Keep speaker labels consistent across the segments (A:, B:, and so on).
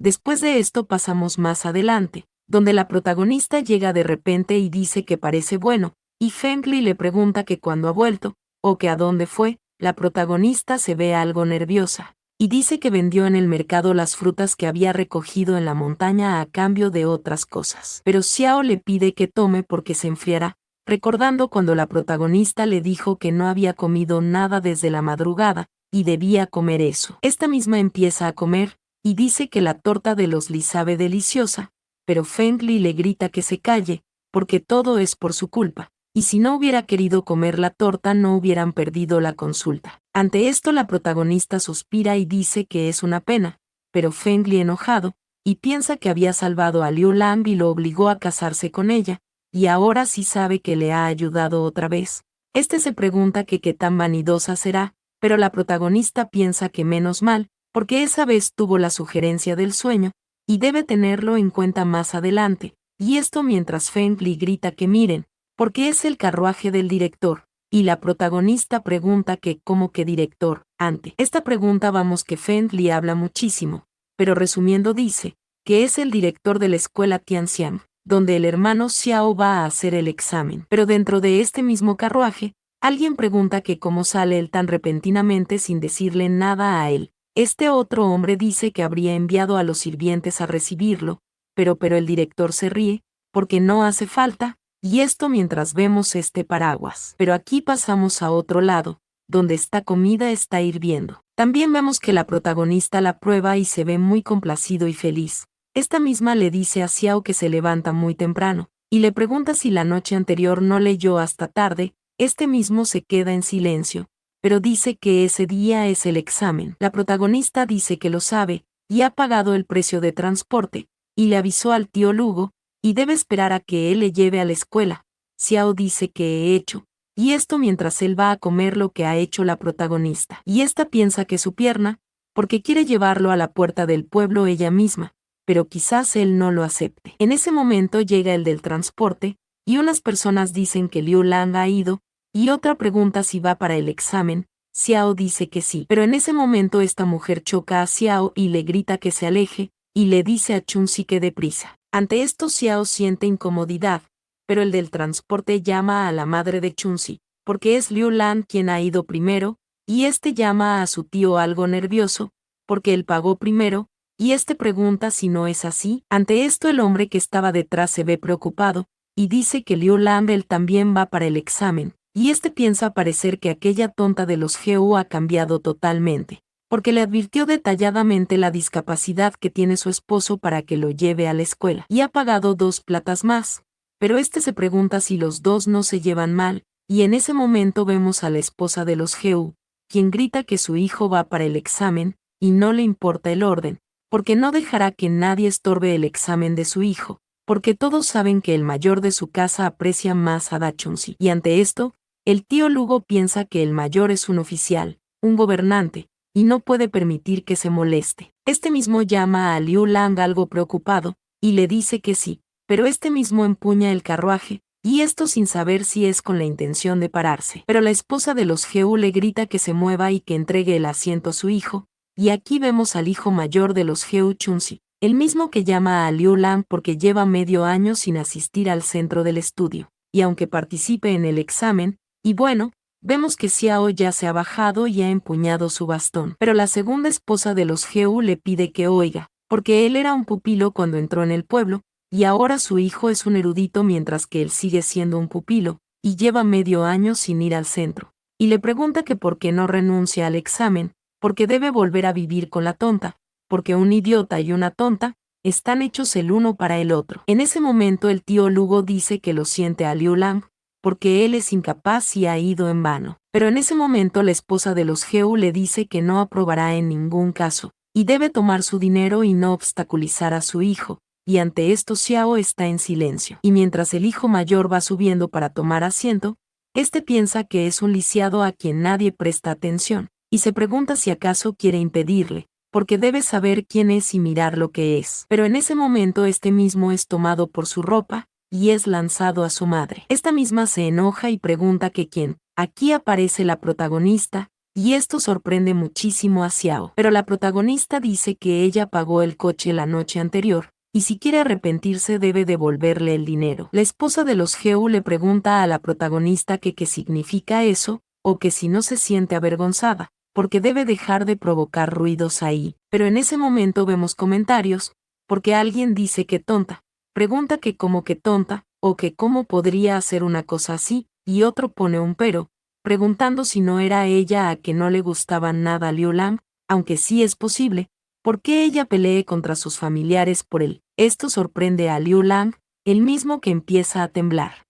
A: Después de esto pasamos más adelante, donde la protagonista llega de repente y dice que parece bueno, y Feng Li le pregunta que cuándo ha vuelto, o que a dónde fue. La protagonista se ve algo nerviosa, y dice que vendió en el mercado las frutas que había recogido en la montaña a cambio de otras cosas. Pero Xiao le pide que tome porque se enfriará, recordando cuando la protagonista le dijo que no había comido nada desde la madrugada, y debía comer eso. Esta misma empieza a comer, y dice que la torta de los Li sabe deliciosa, pero Feng Li le grita que se calle, porque todo es por su culpa, y si no hubiera querido comer la torta no hubieran perdido la consulta. Ante esto la protagonista suspira y dice que es una pena, pero Feng Li enojado, y piensa que había salvado a Liu Lang y lo obligó a casarse con ella, y ahora sí sabe que le ha ayudado otra vez. Este se pregunta que qué tan vanidosa será, pero la protagonista piensa que menos mal, porque esa vez tuvo la sugerencia del sueño, y debe tenerlo en cuenta más adelante, y esto mientras Feng Li grita que miren, porque es el carruaje del director, y la protagonista pregunta que ¿cómo que director? Ante esta pregunta vamos que Feng Li habla muchísimo, pero resumiendo dice, que es el director de la escuela Tianxiang, donde el hermano Xiao va a hacer el examen. Pero dentro de este mismo carruaje, alguien pregunta que cómo sale él tan repentinamente sin decirle nada a él. Este otro hombre dice que habría enviado a los sirvientes a recibirlo, pero el director se ríe, porque no hace falta, y esto mientras vemos este paraguas. Pero aquí pasamos a otro lado, donde esta comida está hirviendo. También vemos que la protagonista la prueba y se ve muy complacido y feliz. Esta misma le dice a Xiao que se levanta muy temprano, y le pregunta si la noche anterior no leyó hasta tarde. Este mismo se queda en silencio, pero dice que ese día es el examen. La protagonista dice que lo sabe, y ha pagado el precio de transporte, y le avisó al tío Lugo, y debe esperar a que él le lleve a la escuela. Xiao dice que he hecho, y esto mientras él va a comer lo que ha hecho la protagonista. Y esta piensa que su pierna, porque quiere llevarlo a la puerta del pueblo ella misma, pero quizás él no lo acepte. En ese momento llega el del transporte, y unas personas dicen que Liu Lang ha ido, y otra pregunta si va para el examen. Xiao dice que sí, pero en ese momento esta mujer choca a Xiao y le grita que se aleje, y le dice a Chunzi que deprisa. Ante esto Xiao siente incomodidad, pero el del transporte llama a la madre de Chunzi, porque es Liu Lang quien ha ido primero, y este llama a su tío algo nervioso, porque él pagó primero, y este pregunta si no es así. Ante esto el hombre que estaba detrás se ve preocupado, y dice que Liu Lang él también va para el examen, y este piensa parecer que aquella tonta de los GU ha cambiado totalmente, porque le advirtió detalladamente la discapacidad que tiene su esposo para que lo lleve a la escuela, y ha pagado 2 platas más. Pero este se pregunta si los dos no se llevan mal, y en ese momento vemos a la esposa de los GU, quien grita que su hijo va para el examen, y no le importa el orden, porque no dejará que nadie estorbe el examen de su hijo, porque todos saben que el mayor de su casa aprecia más a Dachunzi. Y ante esto, el tío Lugo piensa que el mayor es un oficial, un gobernante, y no puede permitir que se moleste. Este mismo llama a Liu Lang algo preocupado, y le dice que sí, pero este mismo empuña el carruaje, y esto sin saber si es con la intención de pararse. Pero la esposa de los GU le grita que se mueva y que entregue el asiento a su hijo, y aquí vemos al hijo mayor de los GU Chunzi, el mismo que llama a Liu Lang porque lleva medio año sin asistir al centro del estudio, y aunque participe en el examen, y bueno, vemos que Xiao ya se ha bajado y ha empuñado su bastón. Pero la segunda esposa de los GU le pide que oiga, porque él era un pupilo cuando entró en el pueblo, y ahora su hijo es un erudito mientras que él sigue siendo un pupilo, y lleva medio año sin ir al centro. Y le pregunta que por qué no renuncia al examen, porque debe volver a vivir con la tonta, porque un idiota y una tonta están hechos el uno para el otro. En ese momento el tío Lugo dice que lo siente a Liu Lang, porque él es incapaz y ha ido en vano. Pero en ese momento la esposa de los GU le dice que no aprobará en ningún caso, y debe tomar su dinero y no obstaculizar a su hijo, y ante esto Xiao está en silencio. Y mientras el hijo mayor va subiendo para tomar asiento, este piensa que es un lisiado a quien nadie presta atención, y se pregunta si acaso quiere impedirle, porque debe saber quién es y mirar lo que es. Pero en ese momento este mismo es tomado por su ropa, y es lanzado a su madre. Esta misma se enoja y pregunta que quién. Aquí aparece la protagonista, y esto sorprende muchísimo a Xiao. Pero la protagonista dice que ella pagó el coche la noche anterior, y si quiere arrepentirse debe devolverle el dinero. La esposa de los Geu le pregunta a la protagonista que qué significa eso, o que si no se siente avergonzada, porque debe dejar de provocar ruidos ahí. Pero en ese momento vemos comentarios, porque alguien dice que tonta, pregunta que cómo que tonta, o que cómo podría hacer una cosa así, y otro pone un pero, preguntando si no era ella a que no le gustaba nada a Liu Lang, aunque sí es posible, ¿por qué ella pelee contra sus familiares por él? Esto sorprende a Liu Lang, el mismo que empieza a temblar.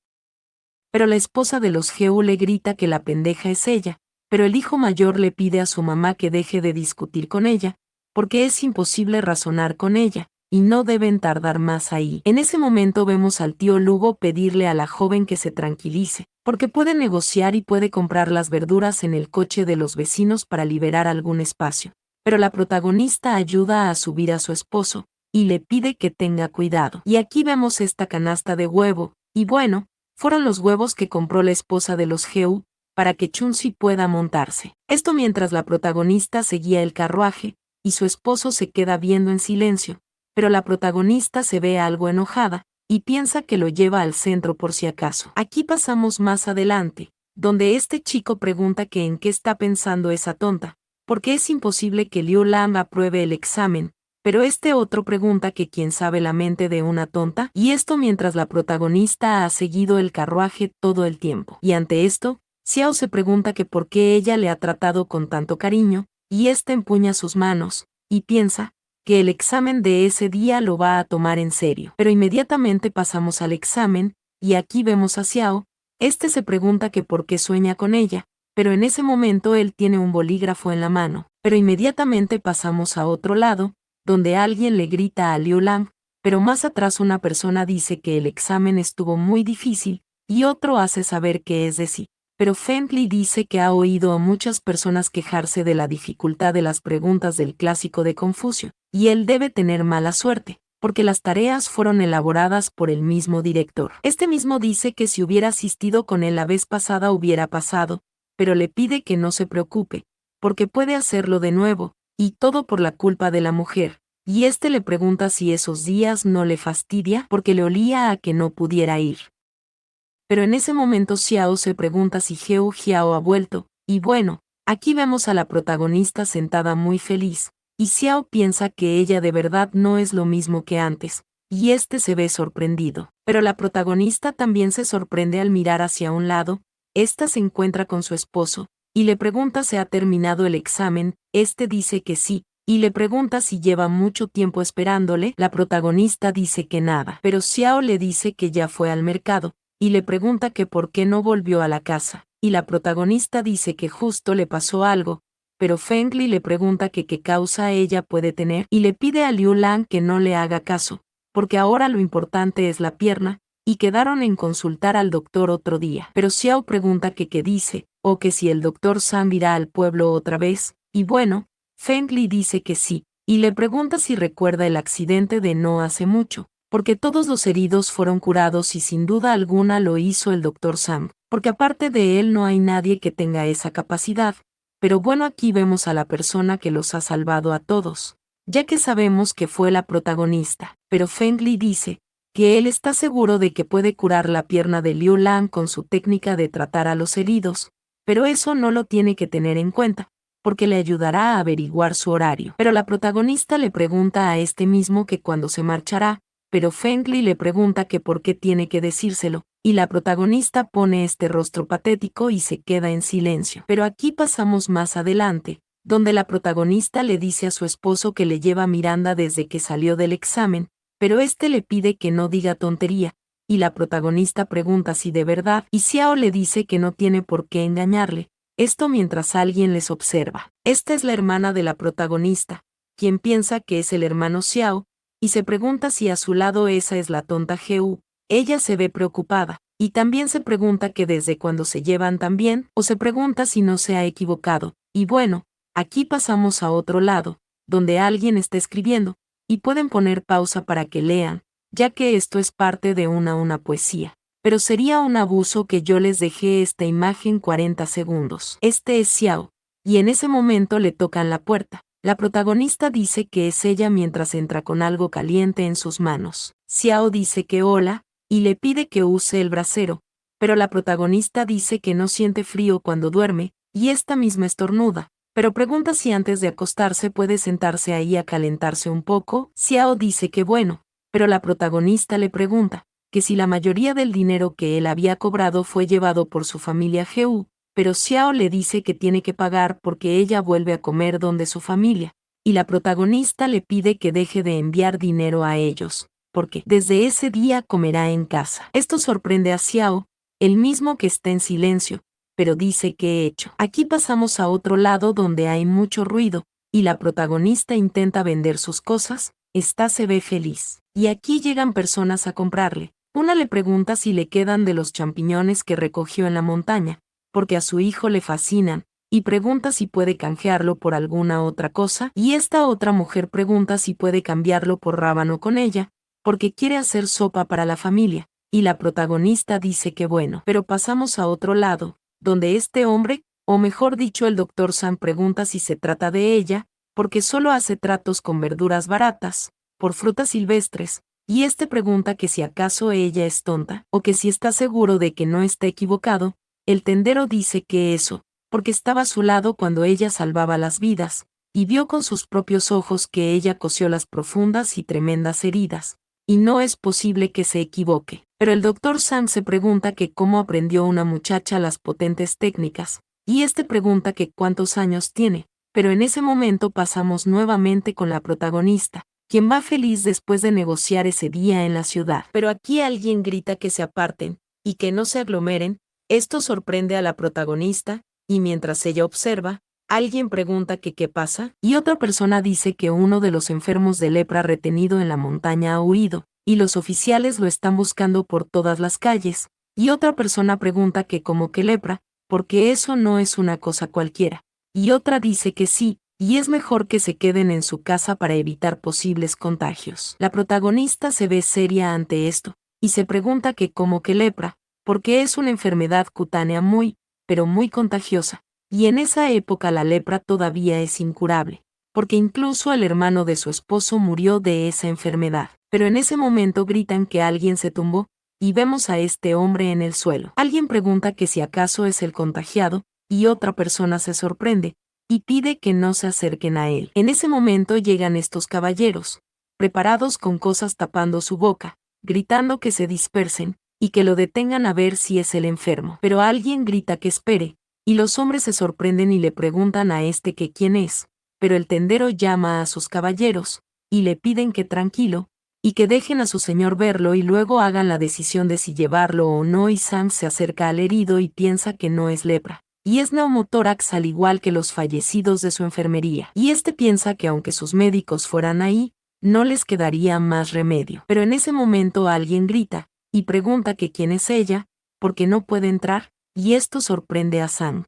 A: Pero la esposa de los Geu le grita que la pendeja es ella, pero el hijo mayor le pide a su mamá que deje de discutir con ella, porque es imposible razonar con ella, y no deben tardar más ahí. En ese momento vemos al tío Lugo pedirle a la joven que se tranquilice, porque puede negociar y puede comprar las verduras en el coche de los vecinos para liberar algún espacio. Pero la protagonista ayuda a subir a su esposo, y le pide que tenga cuidado. Y aquí vemos esta canasta de huevo, y bueno, fueron los huevos que compró la esposa de los Geu, para que Chunzi pueda montarse. Esto mientras la protagonista seguía el carruaje, y su esposo se queda viendo en silencio, pero la protagonista se ve algo enojada, y piensa que lo lleva al centro por si acaso. Aquí pasamos más adelante, donde este chico pregunta que en qué está pensando esa tonta, porque es imposible que Liu Lang apruebe el examen, pero este otro pregunta que quién sabe la mente de una tonta, y esto mientras la protagonista ha seguido el carruaje todo el tiempo. Y ante esto, Xiao se pregunta que por qué ella le ha tratado con tanto cariño, y ésta empuña sus manos, y piensa que el examen de ese día lo va a tomar en serio. Pero inmediatamente pasamos al examen, y aquí vemos a Xiao, este se pregunta que por qué sueña con ella, pero en ese momento él tiene un bolígrafo en la mano. Pero inmediatamente pasamos a otro lado, donde alguien le grita a Liu Lang, pero más atrás una persona dice que el examen estuvo muy difícil, y otro hace saber que es de sí. Pero Feng Li dice que ha oído a muchas personas quejarse de la dificultad de las preguntas del clásico de Confucio, y él debe tener mala suerte, porque las tareas fueron elaboradas por el mismo director. Este mismo dice que si hubiera asistido con él la vez pasada hubiera pasado, pero le pide que no se preocupe, porque puede hacerlo de nuevo, y todo por la culpa de la mujer, y este le pregunta si esos días no le fastidia porque le olía a que no pudiera ir. Pero en ese momento Xiao se pregunta si Geu Jiao ha vuelto, y bueno, aquí vemos a la protagonista sentada muy feliz, y Xiao piensa que ella de verdad no es lo mismo que antes, y este se ve sorprendido. Pero la protagonista también se sorprende al mirar hacia un lado, esta se encuentra con su esposo, y le pregunta si ha terminado el examen, este dice que sí, y le pregunta si lleva mucho tiempo esperándole, la protagonista dice que nada, pero Xiao le dice que ya fue al mercado, y le pregunta que por qué no volvió a la casa, y la protagonista dice que justo le pasó algo, pero Feng Li le pregunta que qué causa ella puede tener, y le pide a Liu Lang que no le haga caso, porque ahora lo importante es la pierna, y quedaron en consultar al doctor otro día. Pero Xiao pregunta que qué dice, o que si el doctor Sam irá al pueblo otra vez, y bueno, Feng Li dice que sí, y le pregunta si recuerda el accidente de no hace mucho, porque todos los heridos fueron curados y sin duda alguna lo hizo el doctor Sam, porque aparte de él no hay nadie que tenga esa capacidad. Pero bueno, aquí vemos a la persona que los ha salvado a todos, ya que sabemos que fue la protagonista, pero Feng Li dice que él está seguro de que puede curar la pierna de Liu Lang con su técnica de tratar a los heridos, pero eso no lo tiene que tener en cuenta, porque le ayudará a averiguar su horario. Pero la protagonista le pregunta a este mismo que cuándo se marchará, pero Feng Li le pregunta que por qué tiene que decírselo, y la protagonista pone este rostro patético y se queda en silencio. Pero aquí pasamos más adelante, donde la protagonista le dice a su esposo que le lleva a Miranda desde que salió del examen, pero este le pide que no diga tontería, y la protagonista pregunta si de verdad, y Xiao le dice que no tiene por qué engañarle, esto mientras alguien les observa. Esta es la hermana de la protagonista, quien piensa que es el hermano Xiao, y se pregunta si a su lado esa es la tonta Geu. Ella se ve preocupada, y también se pregunta que desde cuando se llevan tan bien, o se pregunta si no se ha equivocado, y bueno, aquí pasamos a otro lado, donde alguien está escribiendo, y pueden poner pausa para que lean, ya que esto es parte de una poesía. Pero sería un abuso que yo les dejé esta imagen 40 segundos. Este es Xiao, y en ese momento le tocan la puerta. La protagonista dice que es ella mientras entra con algo caliente en sus manos. Xiao dice que hola, y le pide que use el brasero, pero la protagonista dice que no siente frío cuando duerme, y esta misma estornuda, pero pregunta si antes de acostarse puede sentarse ahí a calentarse un poco. Xiao dice que bueno, pero la protagonista le pregunta que si la mayoría del dinero que él había cobrado fue llevado por su familia Geu, pero Xiao le dice que tiene que pagar porque ella vuelve a comer donde su familia, y la protagonista le pide que deje de enviar dinero a ellos, porque desde ese día comerá en casa. Esto sorprende a Xiao, el mismo que está en silencio, pero dice que he hecho. Aquí pasamos a otro lado donde hay mucho ruido, y la protagonista intenta vender sus cosas. Esta se ve feliz. Y aquí llegan personas a comprarle. Una le pregunta si le quedan de los champiñones que recogió en la montaña, porque a su hijo le fascinan, y pregunta si puede canjearlo por alguna otra cosa, y esta otra mujer pregunta si puede cambiarlo por rábano con ella, porque quiere hacer sopa para la familia, y la protagonista dice que bueno. Pero pasamos a otro lado, donde este hombre, o mejor dicho el doctor Sam pregunta si se trata de ella, porque solo hace tratos con verduras baratas, por frutas silvestres, y este pregunta que si acaso ella es tonta, o que si está seguro de que no está equivocado. El tendero dice que eso, porque estaba a su lado cuando ella salvaba las vidas, y vio con sus propios ojos que ella cosió las profundas y tremendas heridas, y no es posible que se equivoque. Pero el doctor Sam se pregunta que cómo aprendió una muchacha las potentes técnicas, y este pregunta que cuántos años tiene, pero en ese momento pasamos nuevamente con la protagonista, quien va feliz después de negociar ese día en la ciudad. Pero aquí alguien grita que se aparten, y que no se aglomeren. Esto sorprende a la protagonista, y mientras ella observa, alguien pregunta que qué pasa, y otra persona dice que uno de los enfermos de lepra retenido en la montaña ha huido, y los oficiales lo están buscando por todas las calles, y otra persona pregunta que cómo que lepra, porque eso no es una cosa cualquiera, y otra dice que sí, y es mejor que se queden en su casa para evitar posibles contagios. La protagonista se ve seria ante esto, y se pregunta que cómo que lepra, porque es una enfermedad cutánea muy, pero muy contagiosa, y en esa época la lepra todavía es incurable, porque incluso el hermano de su esposo murió de esa enfermedad. Pero en ese momento gritan que alguien se tumbó, y vemos a este hombre en el suelo. Alguien pregunta que si acaso es el contagiado, y otra persona se sorprende, y pide que no se acerquen a él. En ese momento llegan estos caballeros, preparados con cosas tapando su boca, gritando que se dispersen, y que lo detengan a ver si es el enfermo. Pero alguien grita que espere, y los hombres se sorprenden y le preguntan a este que quién es, pero el tendero llama a sus caballeros, y le piden que tranquilo, y que dejen a su señor verlo y luego hagan la decisión de si llevarlo o no, y Sam se acerca al herido y piensa que no es lepra, y es neumotórax al igual que los fallecidos de su enfermería, y este piensa que aunque sus médicos fueran ahí, no les quedaría más remedio. Pero en ese momento alguien grita, y pregunta que quién es ella, porque no puede entrar, y esto sorprende a Sam.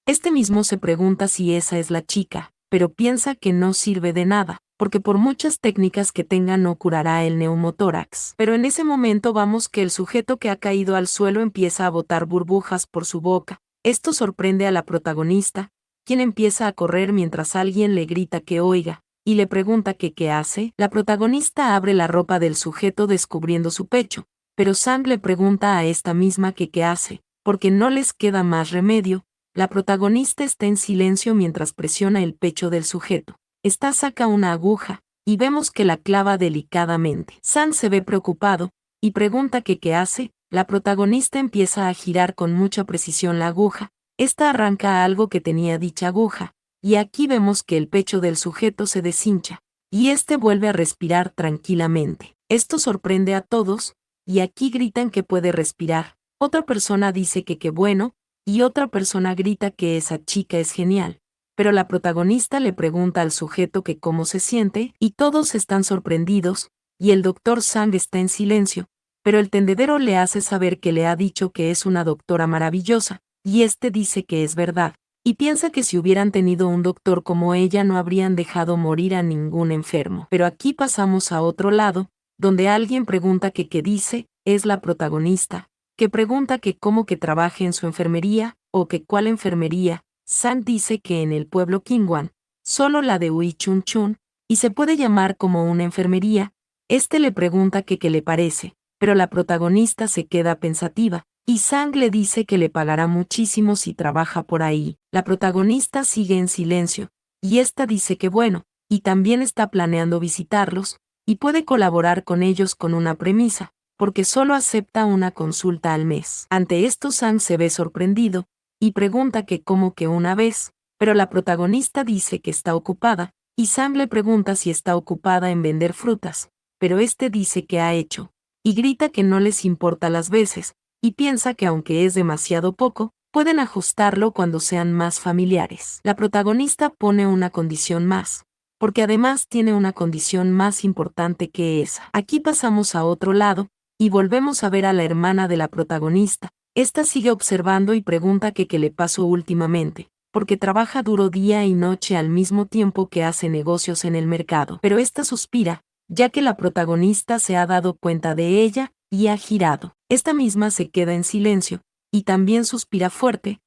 A: Este mismo se pregunta si esa es la chica, pero piensa que no sirve de nada, porque por muchas técnicas que tenga no curará el neumotórax. Pero en ese momento vamos que el sujeto que ha caído al suelo empieza a botar burbujas por su boca. Esto sorprende a la protagonista, quien empieza a correr mientras alguien le grita que oiga, y le pregunta que qué hace. La protagonista abre la ropa del sujeto descubriendo su pecho, pero Sam le pregunta a esta misma que qué hace, porque no les queda más remedio. La protagonista está en silencio mientras presiona el pecho del sujeto. Esta saca una aguja, y vemos que la clava delicadamente. Sam se ve preocupado, y pregunta que qué hace. La protagonista empieza a girar con mucha precisión la aguja. Esta arranca algo que tenía dicha aguja, y aquí vemos que el pecho del sujeto se deshincha, y este vuelve a respirar tranquilamente. Esto sorprende a todos, y aquí gritan que puede respirar. Otra persona dice que qué bueno, y otra persona grita que esa chica es genial. Pero la protagonista le pregunta al sujeto que cómo se siente, y todos están sorprendidos, y el doctor Sang está en silencio, pero el tendedero le hace saber que le ha dicho que es una doctora maravillosa, y este dice que es verdad, y piensa que si hubieran tenido un doctor como ella no habrían dejado morir a ningún enfermo. Pero aquí pasamos a otro lado, donde alguien pregunta que qué dice, es la protagonista, que pregunta que cómo que trabaje en su enfermería, o que cuál enfermería, Sang dice que en el pueblo Qingwan, solo la de Ui Chun Chun, y se puede llamar como una enfermería. Este le pregunta que qué le parece, pero la protagonista se queda pensativa, y Sang le dice que le pagará muchísimo si trabaja por ahí. La protagonista sigue en silencio, y esta dice que bueno, y también está planeando visitarlos, y puede colaborar con ellos con una premisa, porque solo acepta una consulta al mes. Ante esto Sang se ve sorprendido, y pregunta que cómo que una vez, pero la protagonista dice que está ocupada, y Sang le pregunta si está ocupada en vender frutas, pero este dice que ha hecho, y grita que no les importa las veces, y piensa que aunque es demasiado poco, pueden ajustarlo cuando sean más familiares. La protagonista pone una condición más, porque además tiene una condición más importante que esa. Aquí pasamos a otro lado, y volvemos a ver a la hermana de la protagonista. Esta sigue observando y pregunta que qué le pasó últimamente, porque trabaja duro día y noche al mismo tiempo que hace negocios en el mercado. Pero esta suspira, ya que la protagonista se ha dado cuenta de ella, y ha girado. Esta misma se queda en silencio, y también suspira fuerte,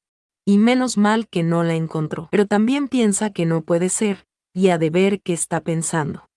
A: y menos mal que no la encontró. Pero también piensa que no puede ser, y ha de ver qué está pensando.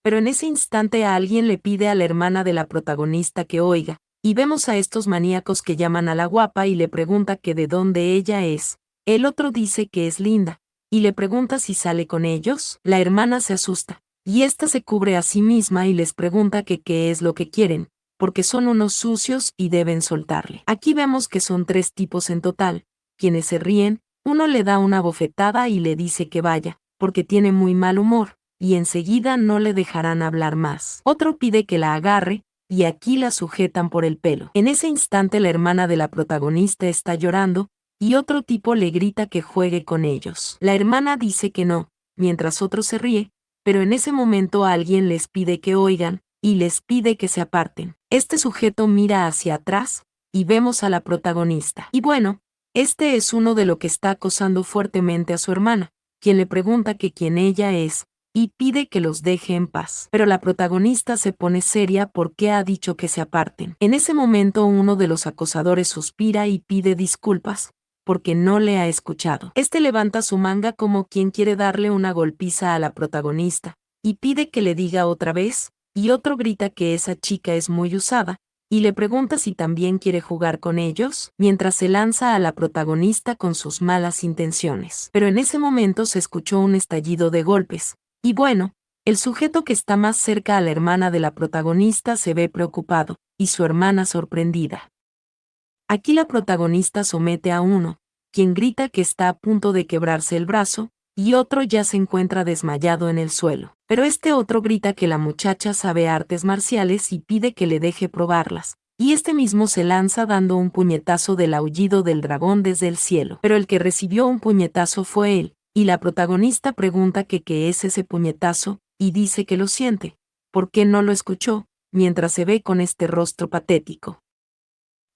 A: Pero en ese instante alguien le pide a la hermana de la protagonista que oiga, y vemos a estos maníacos que llaman a la guapa y le pregunta que de dónde ella es. El otro dice que es linda, y le pregunta si sale con ellos. La hermana se asusta, y ésta se cubre a sí misma y les pregunta que qué es lo que quieren, porque son unos sucios y deben soltarle. Aquí vemos que son 3 tipos en total, quienes se ríen, uno le da una bofetada y le dice que vaya, porque tiene muy mal humor, y enseguida no le dejarán hablar más. Otro pide que la agarre, y aquí la sujetan por el pelo. En ese instante la hermana de la protagonista está llorando, y otro tipo le grita que juegue con ellos. La hermana dice que no, mientras otro se ríe, pero en ese momento alguien les pide que oigan, y les pide que se aparten. Este sujeto mira hacia atrás, y vemos a la protagonista. Y bueno, este es uno de los que está acosando fuertemente a su hermana, quien le pregunta que quién ella es, y pide que los deje en paz. Pero la protagonista se pone seria porque ha dicho que se aparten. En ese momento uno de los acosadores suspira y pide disculpas, porque no le ha escuchado. Este levanta su manga como quien quiere darle una golpiza a la protagonista, y pide que le diga otra vez, y otro grita que esa chica es muy usada, y le pregunta si también quiere jugar con ellos, mientras se lanza a la protagonista con sus malas intenciones. Pero en ese momento se escuchó un estallido de golpes, y bueno, el sujeto que está más cerca a la hermana de la protagonista se ve preocupado, y su hermana sorprendida. Aquí la protagonista somete a uno, quien grita que está a punto de quebrarse el brazo, y otro ya se encuentra desmayado en el suelo. Pero este otro grita que la muchacha sabe artes marciales y pide que le deje probarlas, y este mismo se lanza dando un puñetazo del aullido del dragón desde el cielo. Pero el que recibió un puñetazo fue él, y la protagonista pregunta que qué es ese puñetazo, y dice que lo siente, ¿por qué no lo escuchó?, mientras se ve con este rostro patético.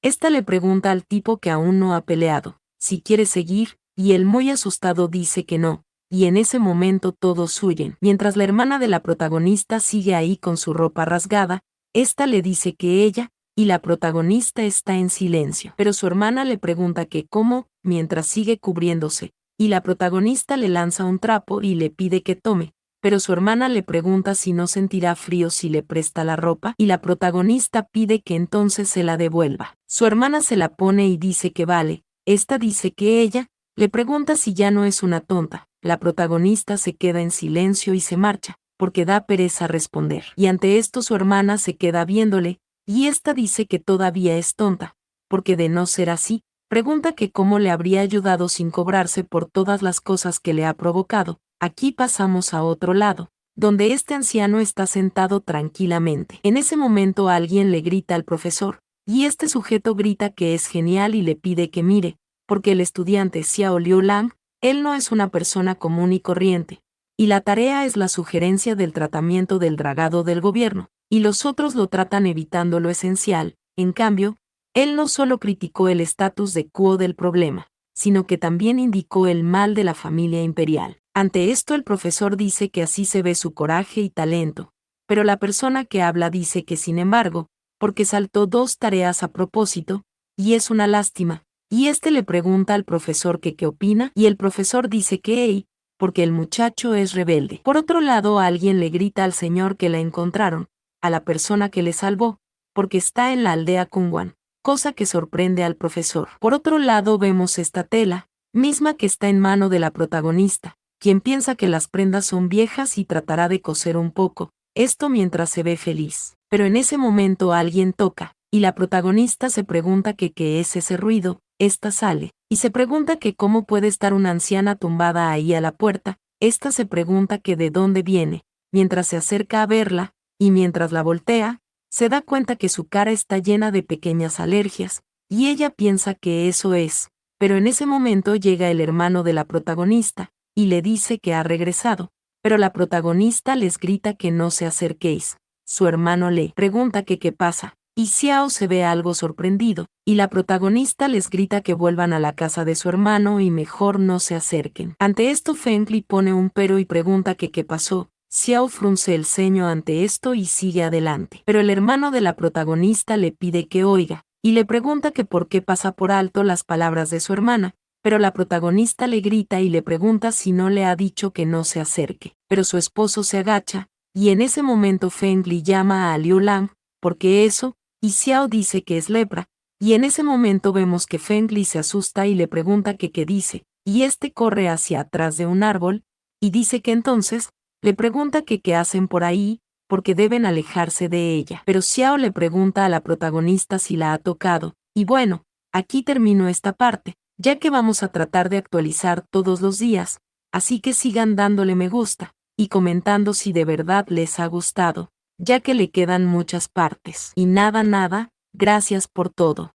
A: Esta le pregunta al tipo que aún no ha peleado, si quiere seguir, y él muy asustado dice que no, y en ese momento todos huyen. Mientras la hermana de la protagonista sigue ahí con su ropa rasgada, esta le dice que ella, y la protagonista está en silencio. Pero su hermana le pregunta que cómo, mientras sigue cubriéndose, y la protagonista le lanza un trapo y le pide que tome, pero su hermana le pregunta si no sentirá frío si le presta la ropa, y la protagonista pide que entonces se la devuelva. Su hermana se la pone y dice que vale, esta dice que ella, le pregunta si ya no es una tonta. La protagonista se queda en silencio y se marcha, porque da pereza responder. Y ante esto su hermana se queda viéndole, y esta dice que todavía es tonta, porque de no ser así, pregunta que cómo le habría ayudado sin cobrarse por todas las cosas que le ha provocado. Aquí pasamos a otro lado, donde este anciano está sentado tranquilamente. En ese momento alguien le grita al profesor, y este sujeto grita que es genial y le pide que mire, porque el estudiante Xiao Liu Lang, él no es una persona común y corriente, y la tarea es la sugerencia del tratamiento del dragado del gobierno, y los otros lo tratan evitando lo esencial. En cambio, él no solo criticó el status de quo del problema, sino que también indicó el mal de la familia imperial. Ante esto el profesor dice que así se ve su coraje y talento, pero la persona que habla dice que sin embargo, porque saltó 2 tareas a propósito, y es una lástima, Y este le pregunta al profesor que qué opina, y el profesor dice que hey, porque el muchacho es rebelde. Por otro lado, alguien le grita al señor que la encontraron, a la persona que le salvó, porque está en la aldea Kungwan, cosa que sorprende al profesor. Por otro lado, vemos esta tela, misma que está en mano de la protagonista, quien piensa que las prendas son viejas y tratará de coser un poco, esto mientras se ve feliz. Pero en ese momento alguien toca, y la protagonista se pregunta que qué es ese ruido. Esta sale, y se pregunta que cómo puede estar una anciana tumbada ahí a la puerta. Esta se pregunta que de dónde viene, mientras se acerca a verla, y mientras la voltea, se da cuenta que su cara está llena de pequeñas alergias, y ella piensa que eso es. Pero en ese momento llega el hermano de la protagonista, y le dice que ha regresado, pero la protagonista les grita que no se acerquéis. Su hermano le pregunta que qué pasa, y Xiao se ve algo sorprendido, y la protagonista les grita que vuelvan a la casa de su hermano y mejor no se acerquen. Ante esto Feng Li pone un pero y pregunta que qué pasó. Xiao frunce el ceño ante esto y sigue adelante. Pero el hermano de la protagonista le pide que oiga, y le pregunta que por qué pasa por alto las palabras de su hermana, pero la protagonista le grita y le pregunta si no le ha dicho que no se acerque. Pero su esposo se agacha, y en ese momento Feng Li llama a Liu Lang, porque eso, y Xiao dice que es lepra, y en ese momento vemos que Feng Li se asusta y le pregunta que qué dice, y este corre hacia atrás de un árbol, y dice que entonces, le pregunta que qué hacen por ahí, porque deben alejarse de ella. Pero Xiao le pregunta a la protagonista si la ha tocado, y bueno, aquí termino esta parte, ya que vamos a tratar de actualizar todos los días, así que sigan dándole me gusta, y comentando si de verdad les ha gustado, ya que le quedan muchas partes. Y nada, gracias por todo.